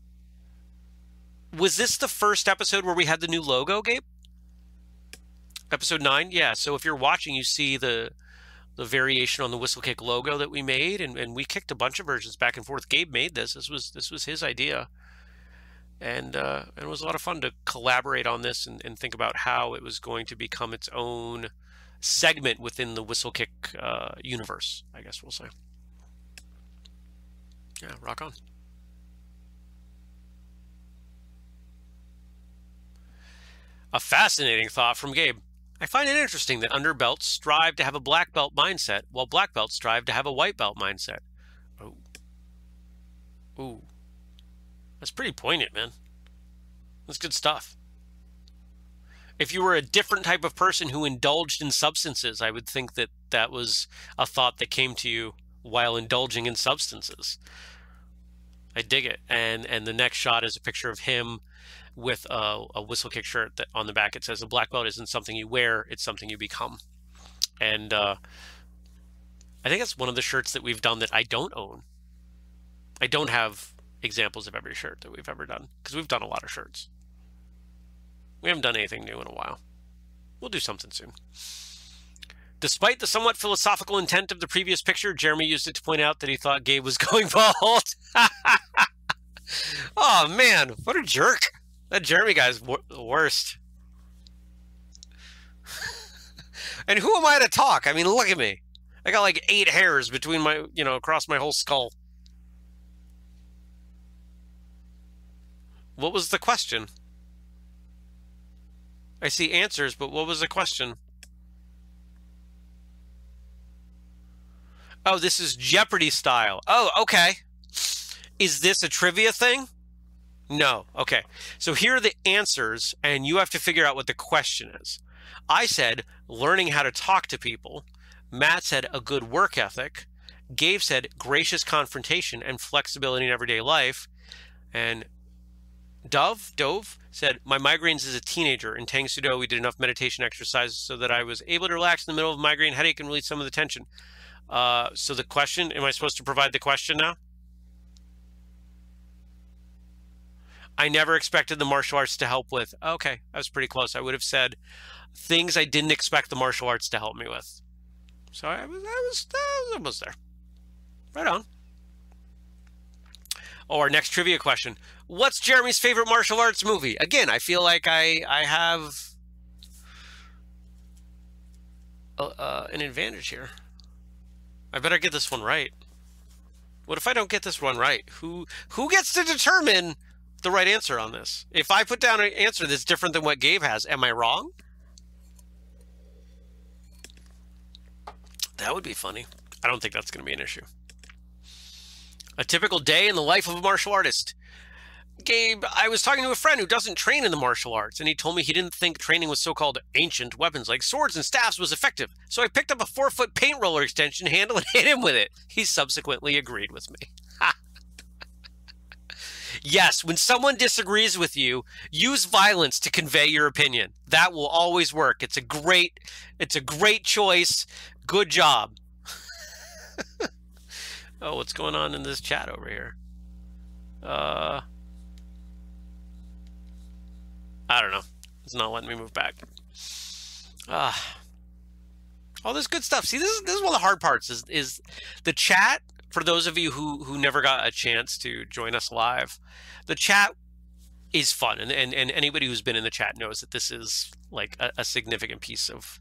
S1: was this the first episode where we had the new logo, Gabe? Episode 9? Yeah, so if you're watching, you see the variation on the Whistlekick logo that we made, and we kicked a bunch of versions back and forth. Gabe made this. This was his idea. And it was a lot of fun to collaborate on this and think about how it was going to become its own segment within the Whistlekick universe, I guess we'll say. Yeah, rock on. A fascinating thought from Gabe. I find it interesting that underbelts strive to have a black belt mindset, while black belts strive to have a white belt mindset. Oh. Ooh. That's pretty poignant, man. That's good stuff. If you were a different type of person who indulged in substances, I would think that that was a thought that came to you while indulging in substances. I dig it. And the next shot is a picture of him with a Whistlekick shirt that on the back it says, "A black belt isn't something you wear, it's something you become." And I think that's one of the shirts that we've done that I don't own. I don't have examples of every shirt that we've ever done because we've done a lot of shirts. We haven't done anything new in a while. We'll do something soon. Despite the somewhat philosophical intent of the previous picture, Jeremy used it to point out that he thought Gabe was going bald. Oh man, what a jerk. That Jeremy guy's the worst. And who am I to talk? I mean, look at me. I got like 8 hairs between my, across my whole skull. What was the question? I see answers, but what was the question? Oh, this is Jeopardy style. Oh, okay. Is this a trivia thing? No. Okay. So here are the answers, and you have to figure out what the question is. I said learning how to talk to people. Matt said a good work ethic. Gabe said gracious confrontation and flexibility in everyday life. And Dove said, my migraines as a teenager. In Tang Soo Do, we did enough meditation exercises so that I was able to relax in the middle of a migraine headache and release some of the tension. So the question, am I supposed to provide the question now? I never expected the martial arts to help with. Okay, I was pretty close. I would have said things I didn't expect the martial arts to help me with. So I was almost there. Right on. Oh, our next trivia question. What's Jeremy's favorite martial arts movie? Again, I feel like I have an advantage here. I better get this one right. What if I don't get this one right? Who gets to determine the right answer on this? If I put down an answer that's different than what Gabe has, am I wrong? That would be funny. I don't think that's going to be an issue. A typical day in the life of a martial artist. Gabe, I was talking to a friend who doesn't train in the martial arts, and he told me he didn't think training with so-called ancient weapons like swords and staffs was effective. So I picked up a 4-foot paint roller extension handle and hit him with it. He subsequently agreed with me. Yes, when someone disagrees with you, use violence to convey your opinion. That will always work. It's a great choice. Good job. Oh, what's going on in this chat over here? I don't know. It's not letting me move back. All this good stuff. See, this is one of the hard parts is the chat. For those of you who never got a chance to join us live, the chat is fun, and anybody who's been in the chat knows that this is like a significant piece of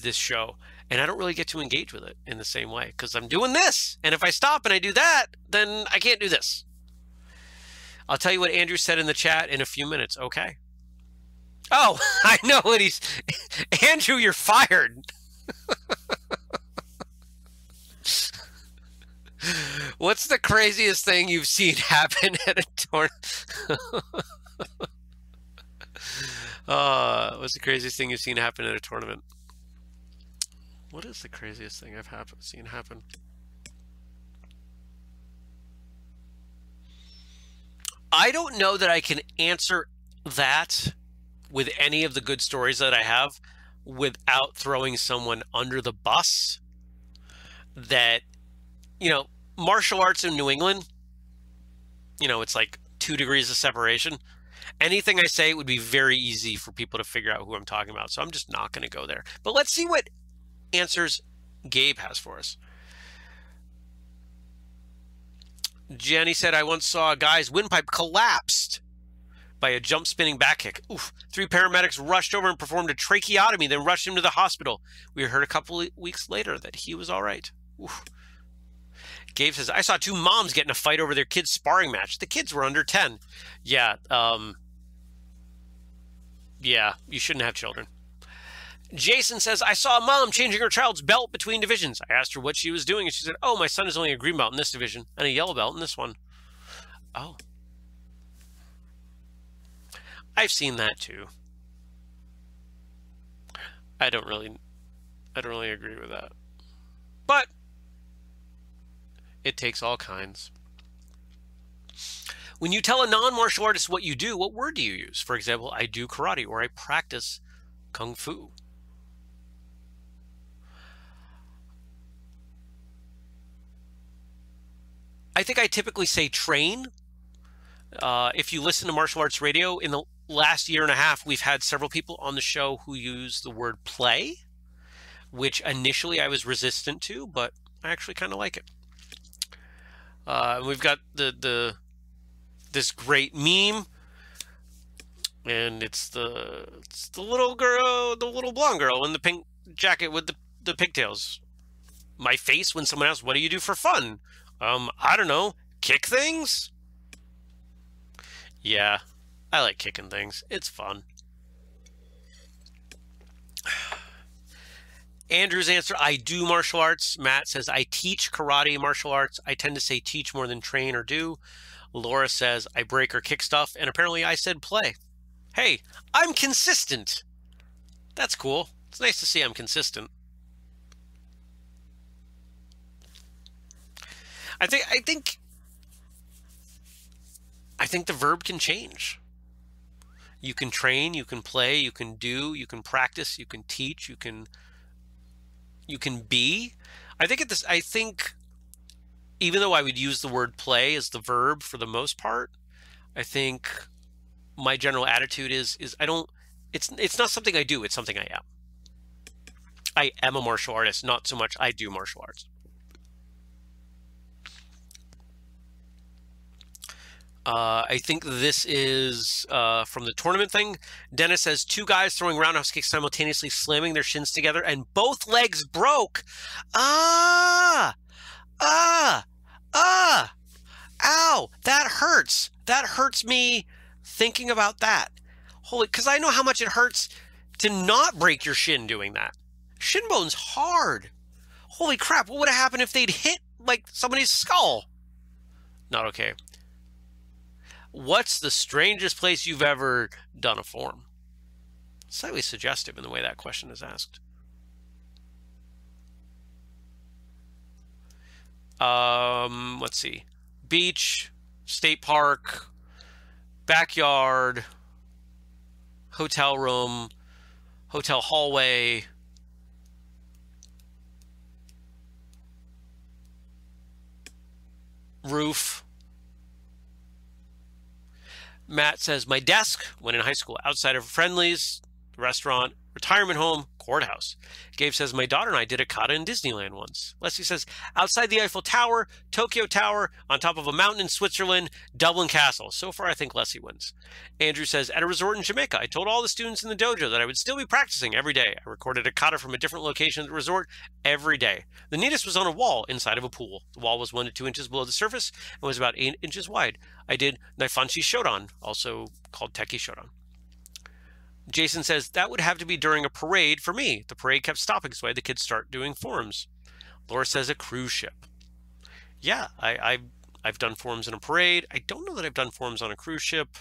S1: this show. And I don't really get to engage with it in the same way because I'm doing this. And if I stop and I do that, then I can't do this. I'll tell you what Andrew said in the chat in a few minutes. Okay. Oh, I know what he's... Andrew, you're fired. What's the craziest thing you've seen happen at a tournament? What's the craziest thing you've seen happen at a tournament? What is the craziest thing I've seen happen? I don't know that I can answer that with any of the good stories that I have without throwing someone under the bus. That, martial arts in New England, it's like 2 degrees of separation. Anything I say would be very easy for people to figure out who I'm talking about. So I'm just not going to go there. But let's see what answers Gabe has for us. Jenny said, I once saw a guy's windpipe collapsed by a jump spinning back kick. Oof. 3 paramedics rushed over and performed a tracheotomy, then rushed him to the hospital. We heard a couple of weeks later that he was all right. Oof. Gabe says, I saw 2 moms get in a fight over their kids' sparring match. The kids were under 10. Yeah, you shouldn't have children. Jason says, I saw a mom changing her child's belt between divisions. I asked her what she was doing, and she said, oh, my son is only a green belt in this division and a yellow belt in this one. Oh. I've seen that too. I don't really agree with that. But it takes all kinds. When you tell a non-martial artist what you do, what word do you use? For example, I do karate or I practice kung fu. I think I typically say train. If you listen to martial arts radio, in the last year and a half, we've had several people on the show who use the word play, which initially I was resistant to, but I actually kind of like it. We've got this great meme, and it's the little girl, the little blonde girl in the pink jacket with the pigtails. My face when someone asks, "What do you do for fun?" I don't know, kick things? Yeah, I like kicking things. It's fun. Andrew's answer, I do martial arts. Matt says, I teach karate martial arts. I tend to say teach more than train or do. Laura says, I break or kick stuff. And apparently I said play. Hey, I'm consistent. That's cool. It's nice to see I'm consistent. I think the verb can change. You can train, you can play, you can do, you can practice, you can teach, you can be. I think even though I would use the word play as the verb for the most part, I think my general attitude is it's not something I do, it's something I am. I am a martial artist, not so much I do martial arts. I think this is from the tournament thing. Dennis says, 2 guys throwing roundhouse kicks simultaneously slamming their shins together and both legs broke. Ow, that hurts. That hurts me thinking about that. Holy, because I know how much it hurts to not break your shin doing that. Shin bone's hard. Holy crap, what would have happened if they'd hit like somebody's skull? Not okay. What's the strangest place you've ever done a form? Slightly suggestive in the way that question is asked. Let's see. Beach, state park, backyard, hotel room, hotel hallway, roof. Matt says, my desk when in high school, outside of Friendly's, restaurant, retirement home, courthouse. Gabe says, my daughter and I did a kata in Disneyland once. Leslie says, outside the Eiffel Tower, Tokyo Tower, on top of a mountain in Switzerland, Dublin Castle. So far, I think Leslie wins. Andrew says, at a resort in Jamaica, I told all the students in the dojo that I would still be practicing every day. I recorded a kata from a different location at the resort every day. The neatest was on a wall inside of a pool. The wall was 1 to 2 inches below the surface and was about 8 inches wide. I did Naifanshi Shodan, also called Teki Shodan. Jason says, that would have to be during a parade for me. The parade kept stopping, so I had the kids start doing forms. Laura says, a cruise ship. Yeah, I've done forms in a parade. I don't know that I've done forms on a cruise ship.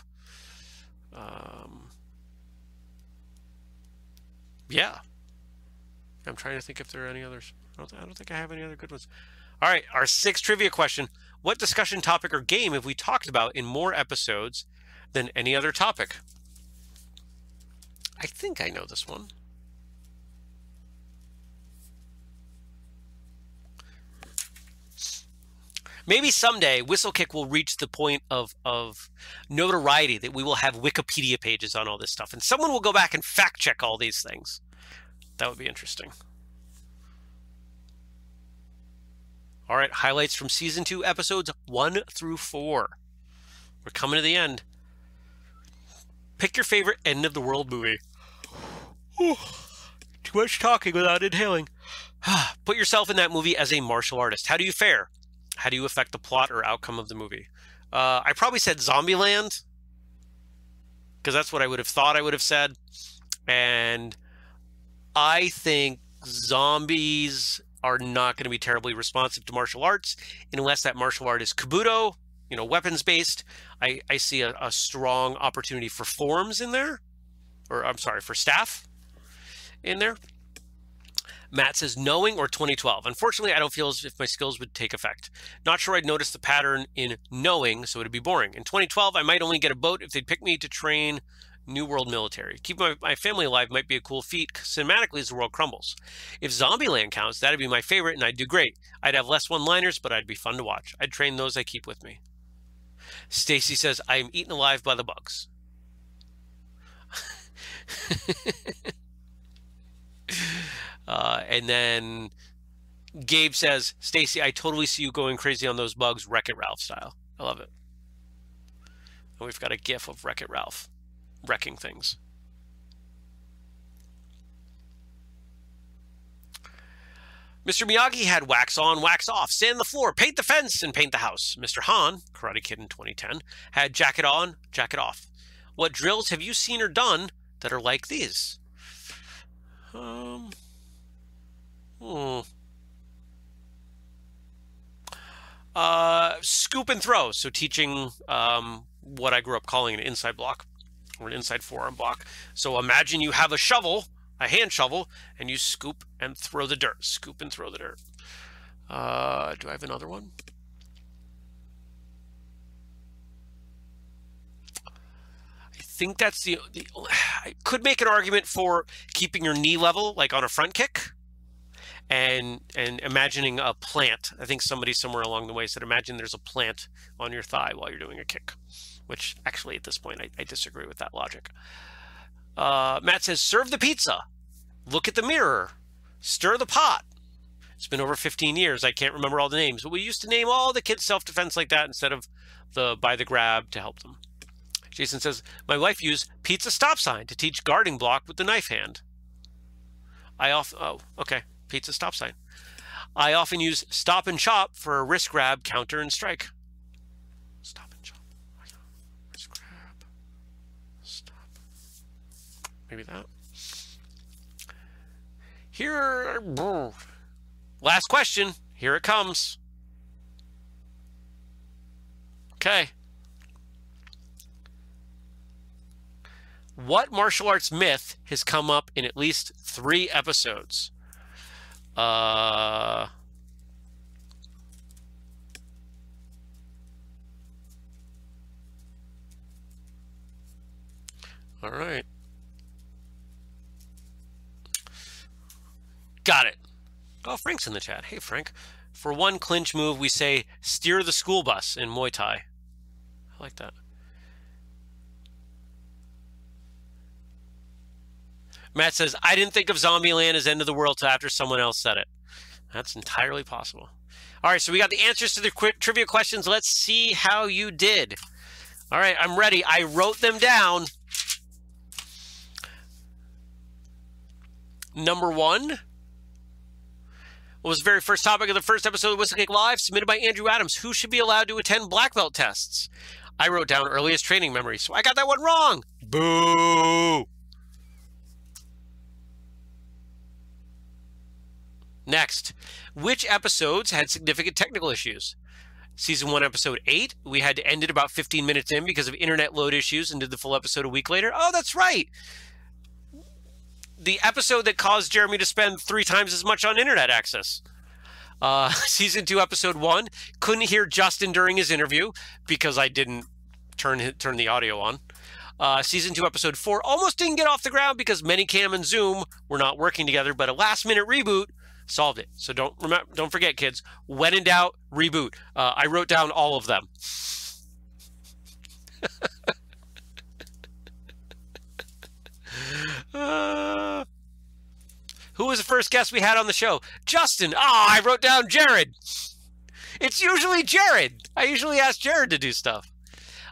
S1: Yeah. I'm trying to think if there are any others. I don't think I have any other good ones. All right, our 6th trivia question. What discussion topic or game have we talked about in more episodes than any other topic? I think I know this one. Maybe someday Whistlekick will reach the point of notoriety that we will have Wikipedia pages on all this stuff, and someone will go back and fact check all these things. That would be interesting. All right, highlights from Season 2, Episodes 1 through 4. We're coming to the end. Pick your favorite end-of-the-world movie. Too much talking without inhaling. Put yourself in that movie as a martial artist. How do you fare? How do you affect the plot or outcome of the movie? I probably said Zombieland, because that's what I would have thought I would have said. And I think zombies are not going to be terribly responsive to martial arts unless that martial art is kabuto, weapons-based. I see a strong opportunity for forms in there, or I'm sorry, for staff in there. Matt says, knowing or 2012? Unfortunately, I don't feel as if my skills would take effect. Not sure I'd notice the pattern in knowing, so it'd be boring. In 2012, I might only get a boat if they'd pick me to train New World military. Keep my family alive might be a cool feat cinematically as the world crumbles. If Zombieland counts, that'd be my favorite, and I'd do great. I'd have less one-liners, but I'd be fun to watch. I'd train those I keep with me. Stacy says, I am eaten alive by the bugs. And then Gabe says, Stacy, I totally see you going crazy on those bugs, Wreck-It Ralph style. I love it. And we've got a gif of Wreck-It Ralph wrecking things. Mr. Miyagi had wax on, wax off, sand the floor, paint the fence, and paint the house. Mr. Han, Karate Kid in 2010, had jacket on, jacket off. What drills have you seen or done that are like these? Scoop and throw. So teaching what I grew up calling an inside block or an inside forearm block. So imagine you have a shovel, a hand shovel, and you scoop and throw the dirt. Scoop and throw the dirt. Do I have another one? I think that's the I could make an argument for keeping your knee level, like on a front kick. And imagining a plant. I think somebody somewhere along the way said, imagine there's a plant on your thigh while you're doing a kick, which actually at this point, I disagree with that logic. Matt says, serve the pizza. Look at the mirror. Stir the pot. It's been over 15 years. I can't remember all the names, but we used to name all the kids self-defense like that instead of the by the grab to help them. Jason says, my wife used pizza stop sign to teach guarding block with the knife hand. Oh, okay. Pizza stop sign. I often use stop and chop for a wrist grab, counter, and strike. Stop and chop. Wrist grab. Stop. Maybe that. Here. Last question. Here it comes. Okay. What martial arts myth has come up in at least 3 episodes? All right. Got it. Oh, Frank's in the chat. Hey, Frank. For one clinch move, we say steer the school bus in Muay Thai. I like that. Matt says, I didn't think of Zombieland as end of the world till after someone else said it. That's entirely possible. All right, so we got the answers to the quick trivia questions. Let's see how you did. All right, I'm ready. I wrote them down. Number 1. What was the very first topic of the first episode of Whistlekick Live? Submitted by Andrew Adams. Who should be allowed to attend black belt tests? I wrote down earliest training memory, so I got that one wrong. Boo! Next, which episodes had significant technical issues? Season 1, episode 8, we had to end it about 15 minutes in because of internet load issues and did the full episode a week later. Oh, that's right. The episode that caused Jeremy to spend 3 times as much on internet access. Season 2, episode 1, couldn't hear Justin during his interview because I didn't turn the audio on. Season 2, episode 4, almost didn't get off the ground because Manycam and Zoom were not working together, but a last-minute reboot solved it. So don't forget, kids. When in doubt, reboot. I wrote down all of them. Who was the first guest we had on the show? Justin. I wrote down Jared. It's usually Jared. I usually ask Jared to do stuff.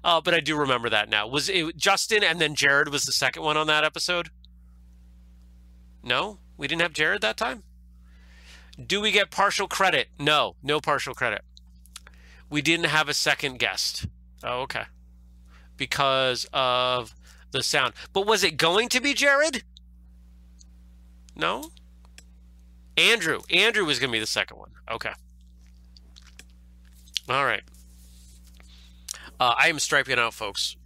S1: But I do remember that now. Was it Justin and then Jared was the second one on that episode? No? We didn't have Jared that time? Do we get partial credit? No, no partial credit. We didn't have a second guest. Oh, okay. Because of the sound. But was it going to be Jared? No? Andrew. Andrew was going to be the second one. Okay. All right. I am striping out, folks.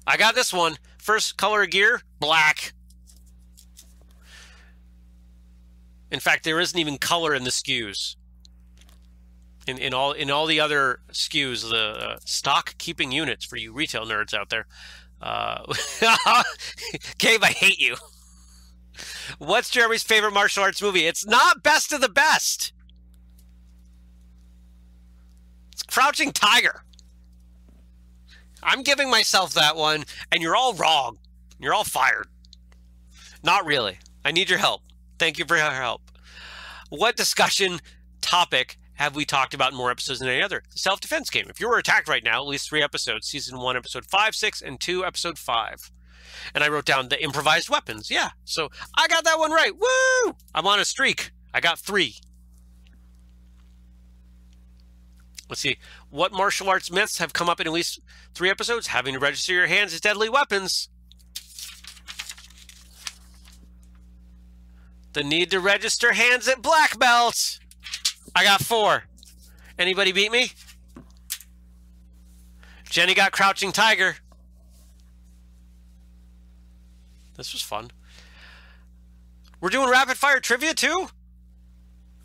S1: I got this one. First color of gear, black. In fact, there isn't even color in the SKUs. In all the other SKUs, the stock keeping units for you retail nerds out there. Gabe, I hate you. What's Jeremy's favorite martial arts movie? It's not Best of the Best. It's Crouching Tiger. I'm giving myself that one, and you're all wrong. You're all fired. Not really. I need your help. Thank you for your help. What discussion topic have we talked about in more episodes than any other? The self-defense game. If you were attacked right now, at least 3 episodes. Season 1, episode 5, 6, and 2, episode 5. And I wrote down the improvised weapons. Yeah, so I got that one right. Woo! I'm on a streak. I got 3. Let's see. What martial arts myths have come up in at least 3 episodes? Having to register your hands as deadly weapons. The need to register hands at black belts. I got 4. Anybody beat me? Jenny got Crouching Tiger. This was fun. We're doing rapid fire trivia too?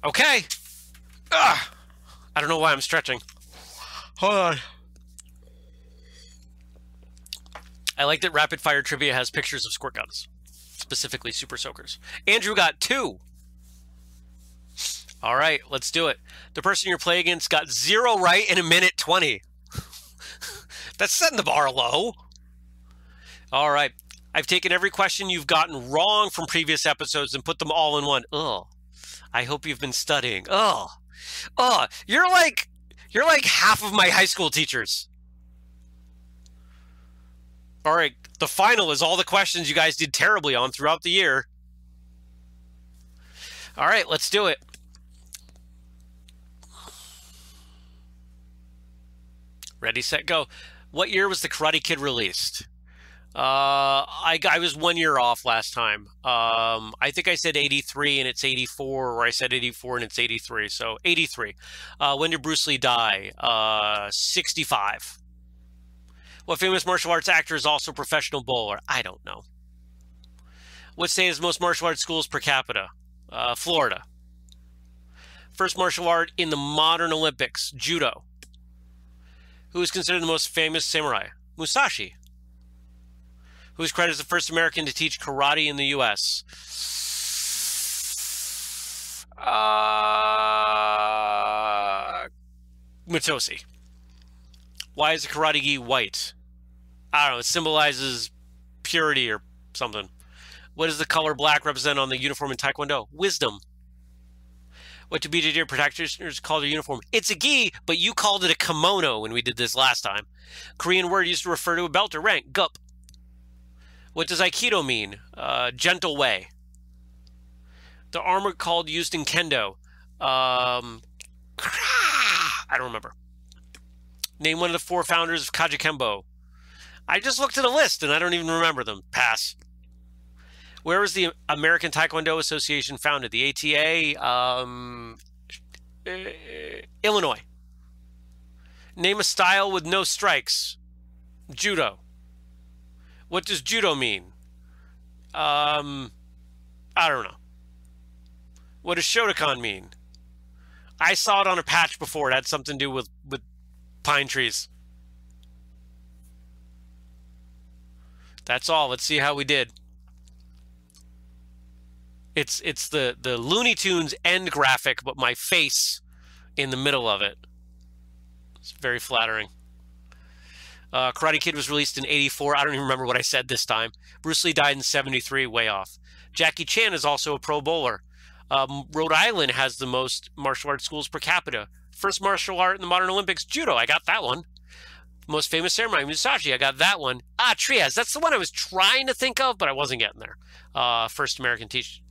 S1: Okay. Ugh. I don't know why I'm stretching. Hold on. I like that rapid fire trivia has pictures of squirt guns, specifically super soakers. Andrew got 2. All right, let's do it. The person you're playing against got 0 right in a minute 20. That's setting the bar low. All right. I've taken every question you've gotten wrong from previous episodes and put them all in one. Ugh. I hope you've been studying. Ugh. Ugh. You're like half of my high school teachers. All right. The final is all the questions you guys did terribly on throughout the year. All right, let's do it. Ready, set, go. What year was The Karate Kid released? I was 1 year off last time. I think I said 83 and it's 84, or I said 84 and it's 83. So 83. When did Bruce Lee die? 65. What famous martial arts actor is also a professional bowler? I don't know. What state has most martial arts schools per capita? Florida. First martial art in the modern Olympics? Judo. Who is considered the most famous samurai? Musashi. Who is credited as the first American to teach karate in the U.S.? Mitosi. Why is a karate gi white? I don't know. It symbolizes purity or something. What does the color black represent on the uniform in Taekwondo? Wisdom. What do BJJ practitioners call their uniform? It's a gi, but you called it a kimono when we did this last time. Korean word used to refer to a belt or rank. Gup. What does Aikido mean? Gentle way. The armor called used in Kendo. I don't remember. Name one of the 4 founders of Kajikembo. I just looked at a list and I don't even remember them. Pass. Where was the American Taekwondo Association founded? The ATA, Illinois. Name a style with no strikes. Judo. What does judo mean? I don't know. What does Shotokan mean? I saw it on a patch before. It had something to do with pine trees. That's all. Let's see how we did. It's the Looney Tunes end graphic, but my face in the middle of it. It's very flattering. Karate Kid was released in 84. I don't even remember what I said this time. Bruce Lee died in 73, way off. Jackie Chan is also a pro bowler. Rhode Island has the most martial arts schools per capita. First martial art in the modern Olympics, judo. I got that one. Most famous samurai, Musashi. I got that one. Trias. That's the one I was trying to think of, but I wasn't getting there. First American teacher.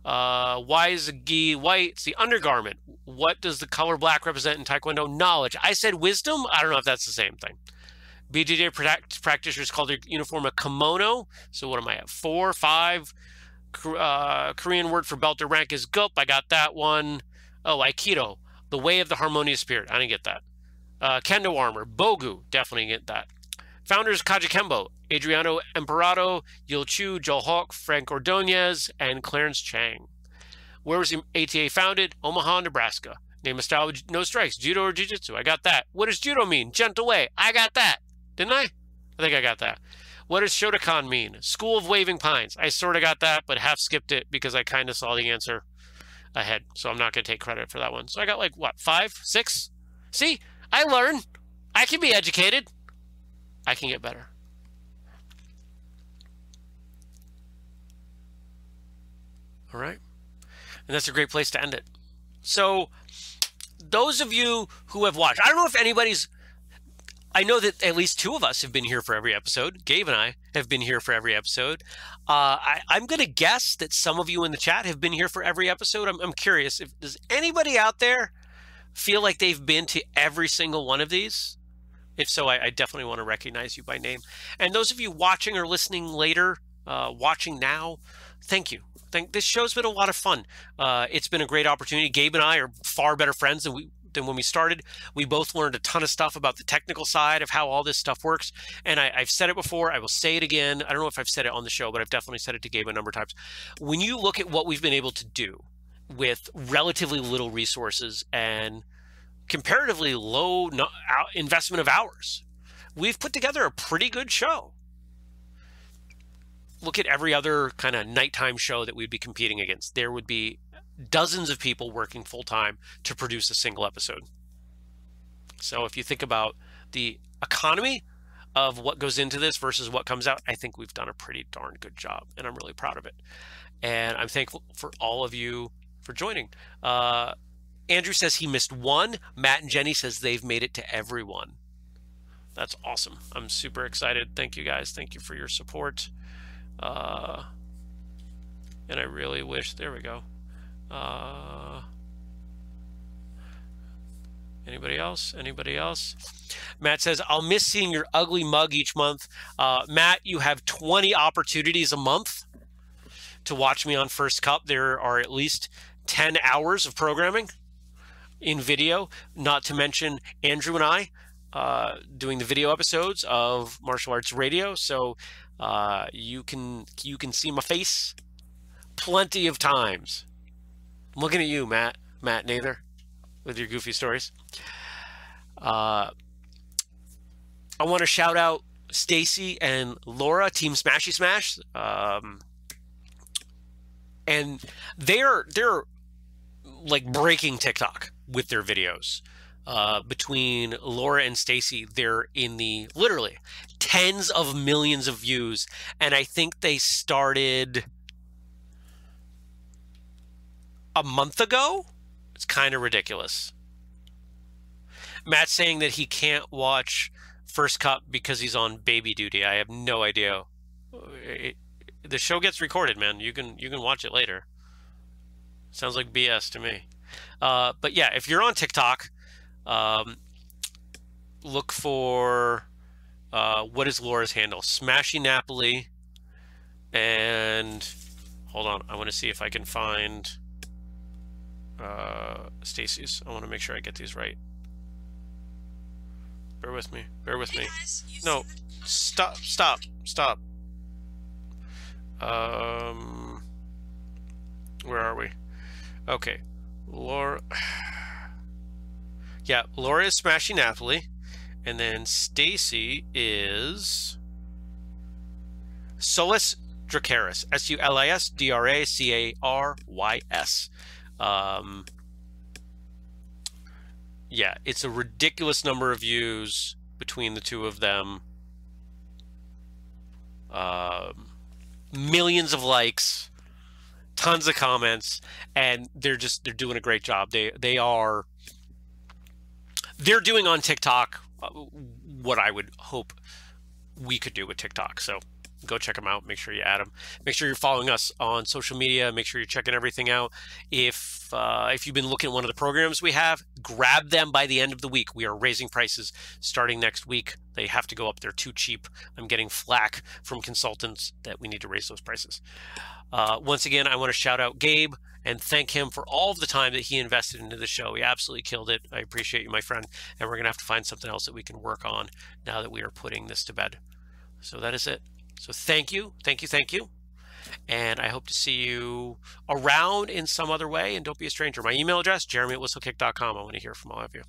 S1: Why is a gi white? It's the undergarment. What does the color black represent in Taekwondo? Knowledge. I said wisdom. I don't know if that's the same thing. BJJ practitioners call their uniform a kimono. So what am I at? 4, 5. Korean word for belt or rank is gup. I got that one. Oh, Aikido. The way of the harmonious spirit. I didn't get that. Kendo armor. Bogu. Definitely get that. Founders Kajikembo. Adriano Emperado, Yil Chu, Joel Hawk, Frank Ordonez, and Clarence Chang. Where was the ATA founded? Omaha, Nebraska. Name a style with no strikes, judo or jiu-jitsu. I got that. What does judo mean? Gentle way. I got that. Didn't I? I think I got that. What does Shotokan mean? School of Waving Pines. I sort of got that, but half skipped it because I kind of saw the answer ahead. So I'm not going to take credit for that one. So I got like, what, 5, 6? See, I learn. I can be educated. I can get better. All right. And that's a great place to end it. So those of you who have watched, I don't know if anybody's, I know that at least 2 of us have been here for every episode. Gabe and I have been here for every episode. I'm going to guess that some of you in the chat have been here for every episode. I'm curious, does anybody out there feel like they've been to every single one of these? If so, I definitely want to recognize you by name. And those of you watching or listening later, watching now, thank you. This show's been a lot of fun. It's been a great opportunity. Gabe and I are far better friends than when we started. We both learned a ton of stuff about the technical side of how all this stuff works. And I've said it before. I will say it again. I don't know if I've said it on the show, but I've definitely said it to Gabe a number of times. When you look at what we've been able to do with relatively little resources and comparatively low investment of hours, we've put together a pretty good show. Look at every other kind of nighttime show that we'd be competing against. There would be dozens of people working full-time to produce a single episode. So if you think about the economy of what goes into this versus what comes out, I think we've done a pretty darn good job, and I'm really proud of it. And I'm thankful for all of you for joining. Andrew says he missed 1. Matt and Jenny says they've made it to everyone. That's awesome. I'm super excited. Thank you guys. Thank you for your support. And I really wish, there we go. Anybody else? Anybody else? Matt says, I'll miss seeing your ugly mug each month. Matt, you have 20 opportunities a month to watch me on First Cup. There are at least 10 hours of programming in video, not to mention Andrew and I doing the video episodes of Martial Arts Radio. So you can see my face plenty of times. I'm looking at you, Matt Nather, with your goofy stories. I want to shout out Stacy and Laura, Team Smashy Smash, and they're like breaking TikTok with their videos. Between Laura and Stacy, they're in the literally tens of millions of views, and I think they started a month ago. It's kind of ridiculous. Matt's saying that he can't watch First Cup because he's on baby duty. I have no idea. The show gets recorded, man. You can watch it later. Sounds like BS to me. But yeah, if you're on TikTok, look for what is Laura's handle? Smashy Napoli. And hold on, I want to see if I can find Stacy's. I want to make sure I get these right. Bear with me. Bear with me. No, stop. Where are we? Okay, Laura. Yeah, Laura is Smashy Napoli, and then Stacy is Sulis Dracarys. Sulis Dracarys. Yeah, it's a ridiculous number of views between the two of them. Millions of likes, tons of comments, and they're doing a great job. They're doing on TikTok what I would hope we could do with TikTok. So go check them out. Make sure you add them. Make sure you're following us on social media. Make sure you're checking everything out. If you've been looking at one of the programs we have, grab them by the end of the week. We are raising prices starting next week. They have to go up. They're too cheap. I'm getting flack from consultants that we need to raise those prices. Once again, I want to shout out Gabe and thank him for all of the time that he invested into the show. He absolutely killed it. I appreciate you, my friend. And we're going to have to find something else that we can work on now that we are putting this to bed. So that is it. So thank you. And I hope to see you around in some other way, and don't be a stranger. My email address, jeremy@whistlekick.com. I want to hear from all of you.